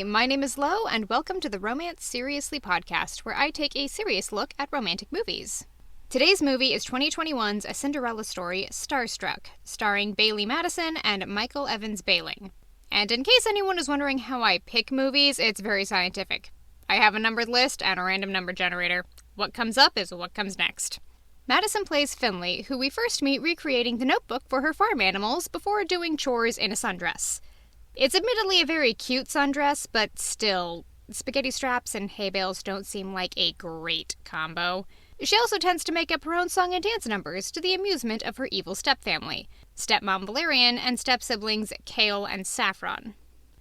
Hi, my name is Lo, and welcome to the Romance Seriously podcast, where I take a serious look at romantic movies. Today's movie is 2021's A Cinderella Story, Starstruck, starring Bailey Madison and Michael Evans Bailing. And in case anyone is wondering how I pick movies, it's very scientific. I have a numbered list and a random number generator. What comes up is what comes next. Madison plays Finley, who we first meet recreating the notebook for her farm animals before doing chores in a sundress. It's admittedly a very cute sundress, but still, spaghetti straps and hay bales don't seem like a great combo. She also tends to make up her own song and dance numbers to the amusement of her evil stepfamily, stepmom Valerian and step-siblings Kale and Saffron.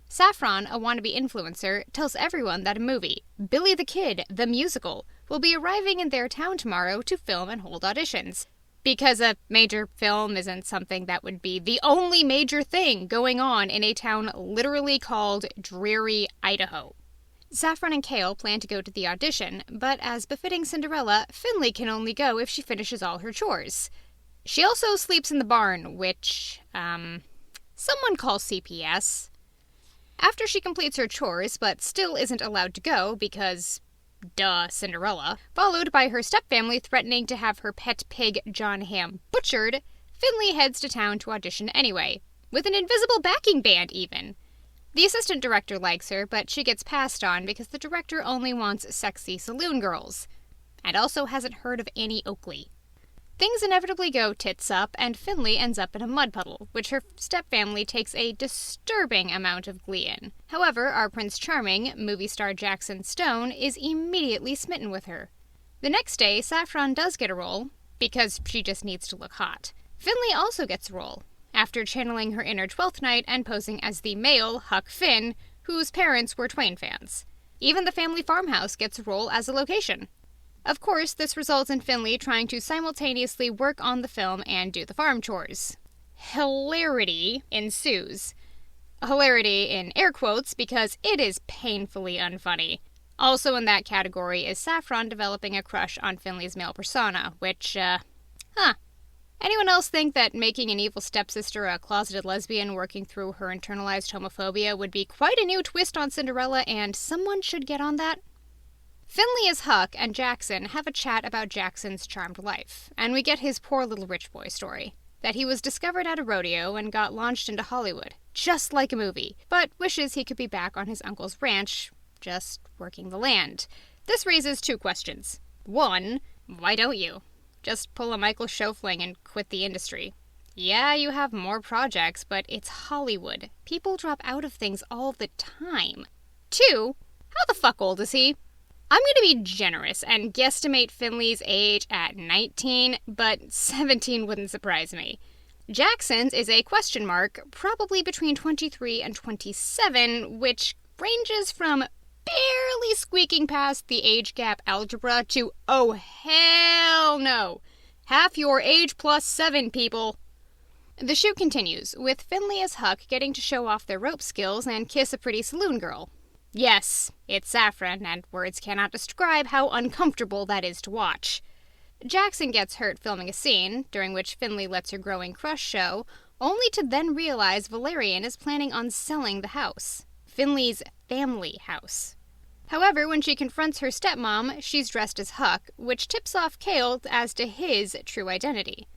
Saffron, a wannabe influencer, tells everyone that a movie, Billy the Kid, the musical, will be arriving in their town tomorrow to film and hold auditions. Because a major film isn't something that would be the only major thing going on in a town literally called Dreary, Idaho. Saffron and Kale plan to go to the audition, but as befitting Cinderella, Finley can only go if she finishes all her chores. She also sleeps in the barn, which, someone call CPS. After she completes her chores, but still isn't allowed to go because, duh, Cinderella, followed by her stepfamily threatening to have her pet pig, John Ham, butchered, Finley heads to town to audition anyway, with an invisible backing band even. The assistant director likes her, but she gets passed on because the director only wants sexy saloon girls, and also hasn't heard of Annie Oakley. Things inevitably go tits up, and Finley ends up in a mud puddle, which her stepfamily takes a disturbing amount of glee in. However, our Prince Charming, movie star Jackson Stone, is immediately smitten with her. The next day, Saffron does get a role, because she just needs to look hot. Finley also gets a role, after channeling her inner Twelfth Night and posing as the male Huck Finn, whose parents were Twain fans. Even the family farmhouse gets a role as a location. Of course, this results in Finley trying to simultaneously work on the film and do the farm chores. Hilarity ensues. Hilarity in air quotes because it is painfully unfunny. Also in that category is Saffron developing a crush on Finley's male persona, which, Anyone else think that making an evil stepsister a closeted lesbian working through her internalized homophobia would be quite a new twist on Cinderella, and someone should get on that? Finley as Huck and Jackson have a chat about Jackson's charmed life, and we get his poor little rich boy story. That he was discovered at a rodeo and got launched into Hollywood, just like a movie, but wishes he could be back on his uncle's ranch, just working the land. This raises two questions. One, why don't you? Just pull a Michael Schofling and quit the industry. Yeah, you have more projects, but it's Hollywood. People drop out of things all the time. Two, how the fuck old is he? I'm going to be generous and guesstimate Finley's age at 19, but 17 wouldn't surprise me. Jackson's is a question mark, probably between 23 and 27, which ranges from barely squeaking past the age gap algebra to, oh hell no, half your age plus 7, people. The shoot continues, with Finley as Huck getting to show off their rope skills and kiss a pretty saloon girl. Yes, it's Saffron, and words cannot describe how uncomfortable that is to watch. Jackson gets hurt filming a scene, during which Finley lets her growing crush show, only to then realize Valerian is planning on selling the house. Finley's family house. However, when she confronts her stepmom, she's dressed as Huck, which tips off Kale as to his true identity.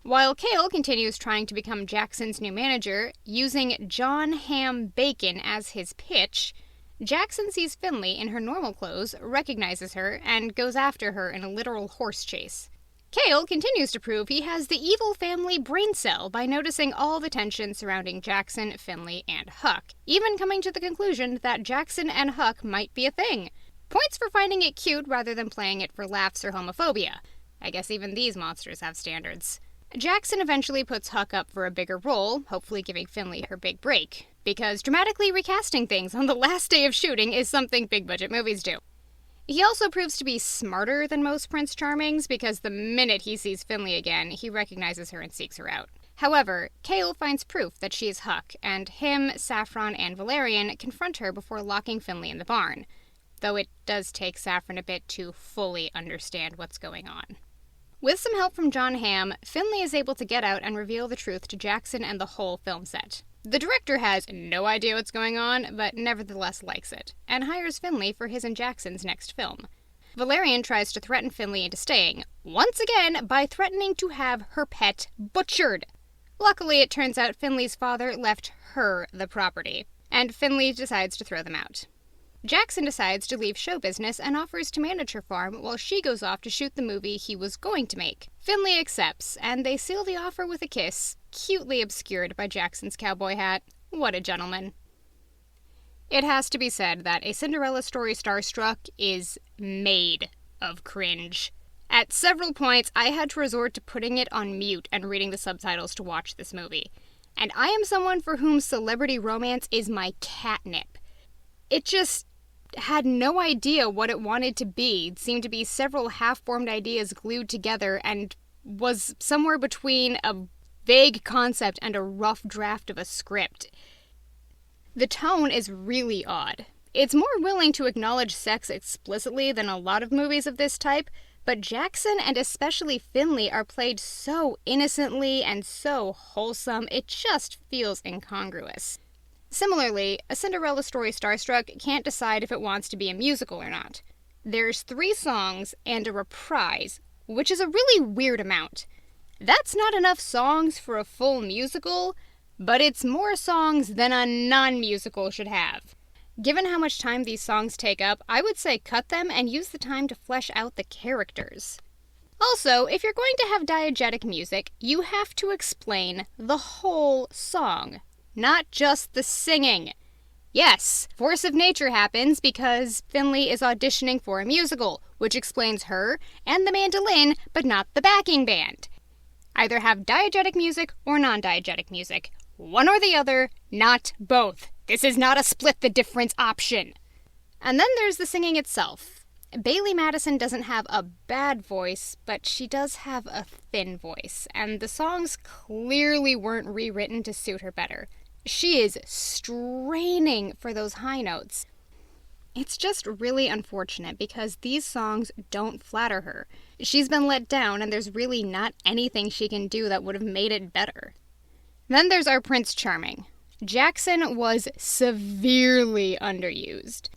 While Kale continues trying to become Jackson's new manager, using John Ham Bacon as his pitch, Jackson sees Finley in her normal clothes, recognizes her, and goes after her in a literal horse chase. Kale continues to prove he has the evil family brain cell by noticing all the tension surrounding Jackson, Finley, and Huck, even coming to the conclusion that Jackson and Huck might be a thing. Points for finding it cute rather than playing it for laughs or homophobia. I guess even these monsters have standards. Jackson eventually puts Huck up for a bigger role, hopefully giving Finley her big break, because dramatically recasting things on the last day of shooting is something big-budget movies do. He also proves to be smarter than most Prince Charmings, because the minute he sees Finley again, he recognizes her and seeks her out. However, Kale finds proof that she is Huck, and him, Saffron, and Valerian confront her before locking Finley in the barn, though it does take Saffron a bit to fully understand what's going on. With some help from John Hamm, Finley is able to get out and reveal the truth to Jackson and the whole film set. The director has no idea what's going on, but nevertheless likes it, and hires Finley for his and Jackson's next film. Valerian tries to threaten Finley into staying, once again by threatening to have her pet butchered. Luckily, it turns out Finley's father left her the property, and Finley decides to throw them out. Jackson decides to leave show business and offers to manage her farm while she goes off to shoot the movie he was going to make. Finley accepts, and they seal the offer with a kiss, cutely obscured by Jackson's cowboy hat. What a gentleman. It has to be said that A Cinderella Story Starstruck is made of cringe. At several points, I had to resort to putting it on mute and reading the subtitles to watch this movie. And I am someone for whom celebrity romance is my catnip. It just had no idea what it wanted to be. It seemed to be several half-formed ideas glued together and was somewhere between a vague concept and a rough draft of a script. The tone is really odd. It's more willing to acknowledge sex explicitly than a lot of movies of this type, but Jackson and especially Finley are played so innocently and so wholesome, it just feels incongruous. Similarly, A Cinderella Story Starstruck can't decide if it wants to be a musical or not. There's 3 songs and a reprise, which is a really weird amount. That's not enough songs for a full musical, but it's more songs than a non-musical should have. Given how much time these songs take up, I would say cut them and use the time to flesh out the characters. Also, if you're going to have diegetic music, you have to explain the whole song, not just the singing. Yes, force of nature happens because Finley is auditioning for a musical, which explains her and the mandolin, but not the backing band. Either have diegetic music or non-diegetic music. One or the other, not both. This is not a split the difference option. And then there's the singing itself. Bailee Madison doesn't have a bad voice, but she does have a thin voice, and the songs clearly weren't rewritten to suit her better. She is straining for those high notes. It's just really unfortunate because these songs don't flatter her. She's been let down, and there's really not anything she can do that would have made it better. Then there's our Prince Charming. Jackson was severely underused.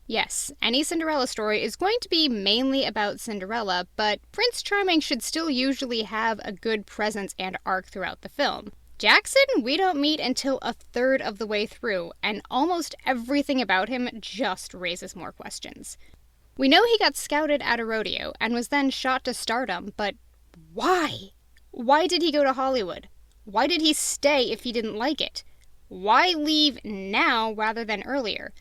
Yes, any Cinderella story is going to be mainly about Cinderella, but Prince Charming should still usually have a good presence and arc throughout the film. Jackson, we don't meet until a third of the way through, and almost everything about him just raises more questions. We know he got scouted at a rodeo and was then shot to stardom, but why? Why did he go to Hollywood? Why did he stay if he didn't like it? Why leave now rather than earlier?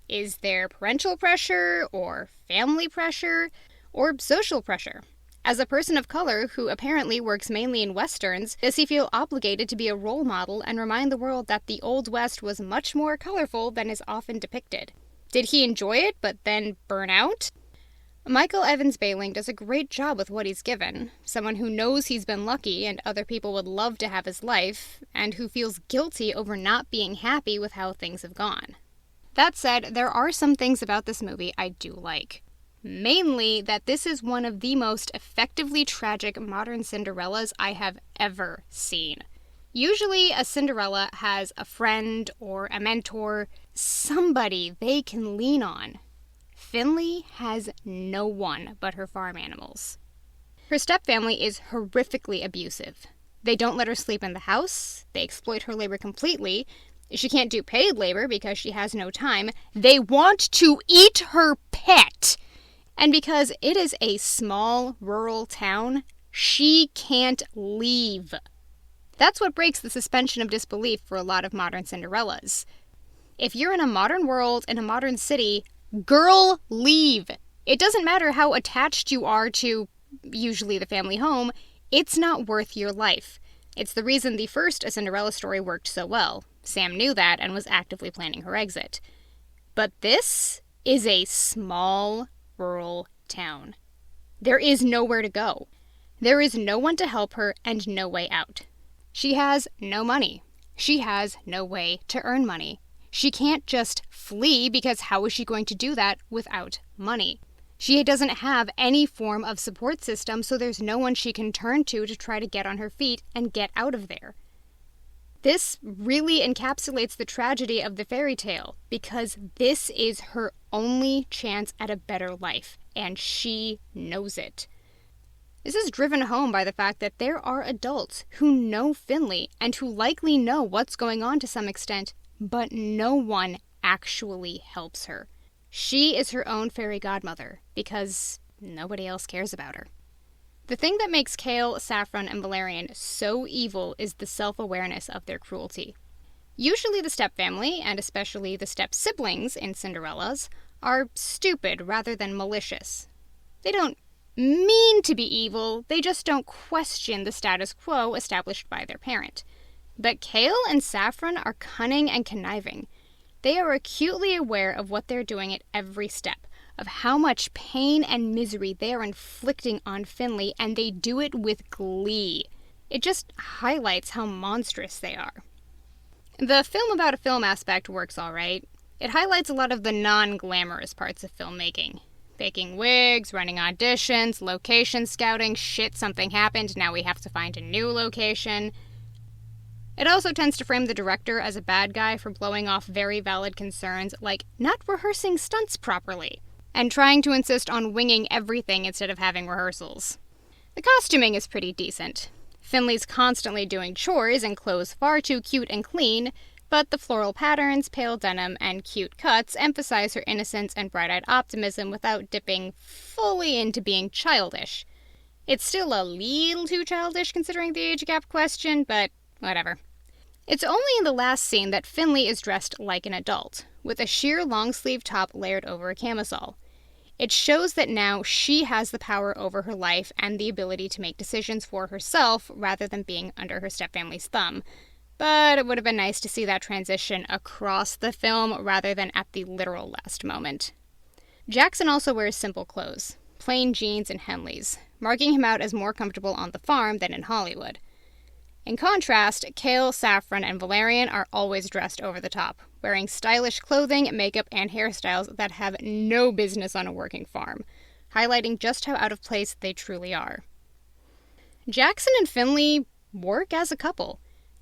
Is there parental pressure, or family pressure, or social pressure? As a person of color who apparently works mainly in westerns, does he feel obligated to be a role model and remind the world that the Old West was much more colorful than is often depicted? Did he enjoy it, but then burn out? Michael Evans Bailing does a great job with what he's given, someone who knows he's been lucky and other people would love to have his life, and who feels guilty over not being happy with how things have gone. That said, there are some things about this movie I do like. Mainly that this is one of the most effectively tragic modern Cinderellas I have ever seen. Usually a Cinderella has a friend or a mentor, somebody they can lean on. Finley has no one but her farm animals. Her stepfamily is horrifically abusive. They don't let her sleep in the house, they exploit her labor completely, she can't do paid labor because she has no time, they want to eat her pet! And because it is a small, rural town, she can't leave. That's what breaks the suspension of disbelief for a lot of modern Cinderellas. If you're in a modern world, in a modern city, girl, leave. It doesn't matter how attached you are to, usually the family home, it's not worth your life. It's the reason the first A Cinderella Story worked so well. Sam knew that and was actively planning her exit. But this is a small, rural town. There is nowhere to go. There is no one to help her and no way out. She has no money. She has no way to earn money. She can't just flee because how is she going to do that without money? She doesn't have any form of support system, so there's no one she can turn to try to get on her feet and get out of there. This really encapsulates the tragedy of the fairy tale, because this is her only chance at a better life, and she knows it. This is driven home by the fact that there are adults who know Finley and who likely know what's going on to some extent, but no one actually helps her. She is her own fairy godmother, because nobody else cares about her. The thing that makes Kale, Saffron, and Valerian so evil is the self-awareness of their cruelty. Usually the stepfamily, and especially the step-siblings in Cinderella's, are stupid rather than malicious. They don't mean to be evil, they just don't question the status quo established by their parent. But Kale and Saffron are cunning and conniving. They are acutely aware of what they're doing at every step, of how much pain and misery they are inflicting on Finley, and they do it with glee. It just highlights how monstrous they are. The film about a film aspect works all right. It highlights a lot of the non-glamorous parts of filmmaking. Faking wigs, running auditions, location scouting, shit, something happened, now we have to find a new location. It also tends to frame the director as a bad guy for blowing off very valid concerns, like not rehearsing stunts properly, and trying to insist on winging everything instead of having rehearsals. The costuming is pretty decent. Finley's constantly doing chores in clothes far too cute and clean, but the floral patterns, pale denim, and cute cuts emphasize her innocence and bright-eyed optimism without dipping fully into being childish. It's still a little too childish considering the age gap question, but whatever. It's only in the last scene that Finley is dressed like an adult, with a sheer long-sleeve top layered over a camisole. It shows that now she has the power over her life and the ability to make decisions for herself rather than being under her stepfamily's thumb. But it would have been nice to see that transition across the film rather than at the literal last moment. Jackson also wears simple clothes, plain jeans and Henleys, marking him out as more comfortable on the farm than in Hollywood. In contrast, Kale, Saffron, and Valerian are always dressed over the top, wearing stylish clothing, makeup, and hairstyles that have no business on a working farm, highlighting just how out of place they truly are. Jackson and Finley work as a couple.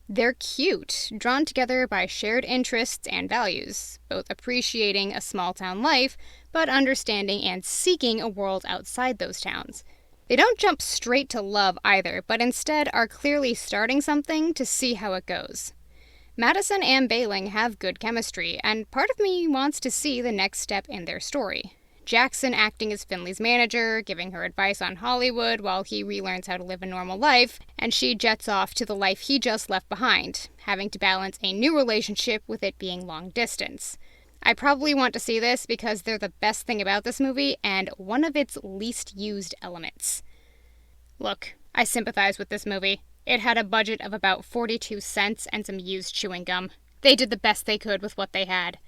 They're cute, drawn together by shared interests and values, both appreciating a small-town life, but understanding and seeking a world outside those towns. They don't jump straight to love either, but instead are clearly starting something to see how it goes. Madison and Bailing have good chemistry, and part of me wants to see the next step in their story. Jackson acting as Finley's manager, giving her advice on Hollywood while he relearns how to live a normal life, and she jets off to the life he just left behind, having to balance a new relationship with it being long distance. I probably want to see this because they're the best thing about this movie and one of its least used elements. Look, I sympathize with this movie. It had a budget of about 42 cents and some used chewing gum. They did the best they could with what they had.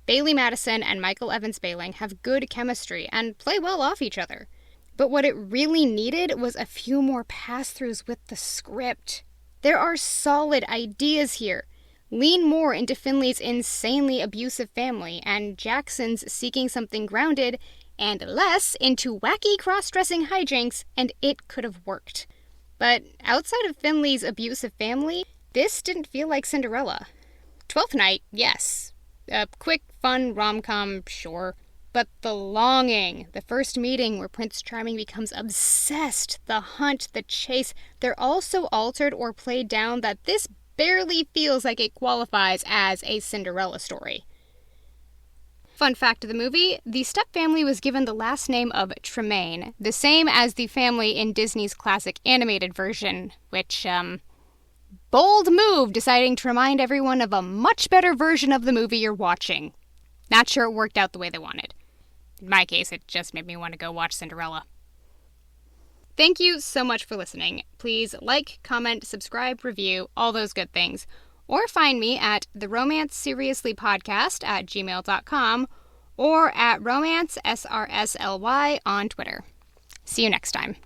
Bailey Madison and Michael Evans Bailing have good chemistry and play well off each other. But what it really needed was a few more pass-throughs with the script. There are solid ideas here. Lean more into Finley's insanely abusive family and Jackson's seeking something grounded, and less into wacky cross-dressing hijinks, and it could have worked. But outside of Finley's abusive family, this didn't feel like Cinderella. Twelfth Night, yes. A quick, fun rom-com, sure. But the longing, the first meeting where Prince Charming becomes obsessed, the hunt, the chase, they're all so altered or played down that this barely feels like it qualifies as a Cinderella story. Fun fact of the movie, the stepfamily was given the last name of Tremaine, the same as the family in Disney's classic animated version, which, bold move deciding to remind everyone of a much better version of the movie you're watching. Not sure it worked out the way they wanted. In my case, it just made me want to go watch Cinderella. Thank you so much for listening. Please like, comment, subscribe, review, all those good things. Or find me at theromanceseriouslypodcast@gmail.com or at romancesrsly on Twitter. See you next time.